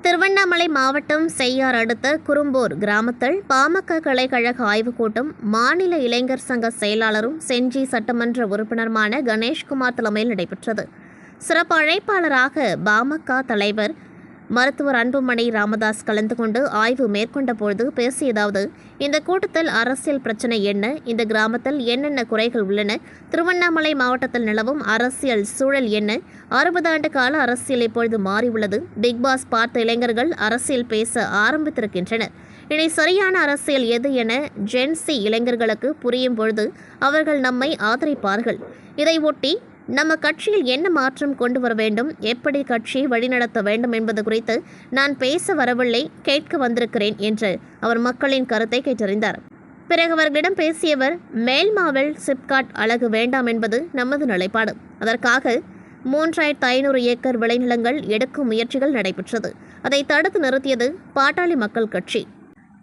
திருவண்ணாமலை மாவட்டம் செய்யார் அடுத்த குறும்பூர் கிராமத்தில் பாமக கிளைக்கழக ஆய்வுக் கூட்டம் மாநில இளைஞர் சங்க செயலாளரும் செஞ்சி சட்டமன்ற உறுப்பினருமான கணேஷ்குமார் தலைமையில் நடைபெற்றது. சிறப்பு அழைப்பாளராக பாமக தலைவர் மருத்துவர் அன்புமணி ராமதாஸ் கலந்து கொண்டு ஆய்வு மேற்கொண்ட பொழுது பேசியதாவது, இந்த கூட்டத்தில் அரசியல் பிரச்சினை என்ன, இந்த கிராமத்தில் என்னென்ன குறைகள் உள்ளன, திருவண்ணாமலை மாவட்டத்தில் நிலவும் அரசியல் சூழல் என்ன, 60 ஆண்டு கால அரசியல் இப்பொழுது மாறியுள்ளது, பிக்பாஸ் பார்த்த இளைஞர்கள் அரசியல் பேச ஆரம்பித்திருக்கின்றனர், இனி சரியான அரசியல் எது என ஜென்சி இளைஞர்களுக்கு புரியும் பொழுது அவர்கள் நம்மை ஆதரிப்பார்கள். இதை ஒட்டி நம்ம கட்சியில் என்ன மாற்றம் கொண்டு வர வேண்டும், எப்படி கட்சியை வழிநடத்த வேண்டும் என்பது குறித்து நான் பேச வரவில்லை, கேட்க வந்திருக்கிறேன் என்று அவர் மக்களின் கருத்தை கேட்டறிந்தார். பிறகு அவர்களிடம் பேசியவர், மேல்மாவில் சிப்காட் அழகு வேண்டாம் என்பது நமது நிலைப்பாடு. அதற்காக 3500 ஏக்கர் விளைநிலங்கள் எடுக்கும் முயற்சிகள் நடைபெற்றது. அதை தடுத்து நிறுத்தியது பாட்டாளி மக்கள் கட்சி.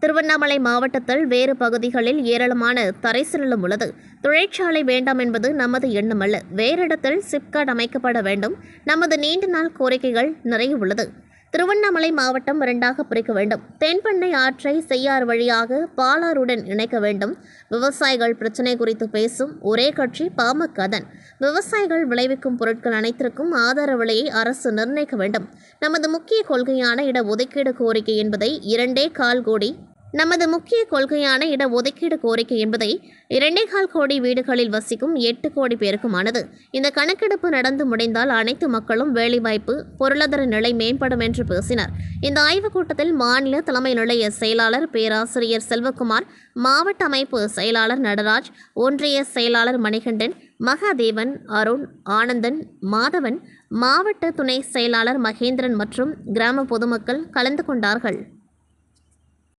திருவண்ணாமலை மாவட்டத்தில் வேறு பகுதிகளில் ஏராளமான தரைசு நிலம் உள்ளது. தொழிற்சாலை வேண்டாம் என்பது நமது எண்ணமல்ல. வேறு இடத்தில் சிப்காட் அமைக்கப்பட வேண்டும். நமது நீண்ட நாள் கோரிக்கைகள் நிறைய உள்ளது. திருவண்ணாமலை மாவட்டம் 2ஆக பிரிக்க வேண்டும். தென்பெண்ணை ஆற்றை செய்யார் வழியாக பாலாறுடன் இணைக்க வேண்டும். விவசாயிகள் பிரச்சினை குறித்து பேசும் ஒரே கட்சி பாமக தான். விவசாயிகள் விளைவிக்கும் பொருட்கள் அனைத்திற்கும் ஆதார விலையை அரசு நிர்ணயிக்க வேண்டும். நமது முக்கிய கொள்கையான இடஒதுக்கீடு கோரிக்கை என்பதை 2.25 கோடி வீடுகளில் வசிக்கும் 8 கோடி பேருக்குமானது. இந்த கணக்கெடுப்பு நடந்து முடிந்தால் அனைத்து மக்களும் வேலைவாய்ப்பு, பொருளாதார நிலை மேம்படும் என்று பேசினார். இந்த ஆய்வுக் கூட்டத்தில் மாநில தலைமை நிலைய செயலாளர் பேராசிரியர் செல்வகுமார், மாவட்ட அமைப்பு செயலாளர் நடராஜ், ஒன்றிய செயலாளர் மணிகண்டன், மகாதேவன், அருண், ஆனந்தன், மாதவன், மாவட்ட துணை செயலாளர் மகேந்திரன் மற்றும் கிராம பொதுமக்கள் கலந்து கொண்டார்கள்.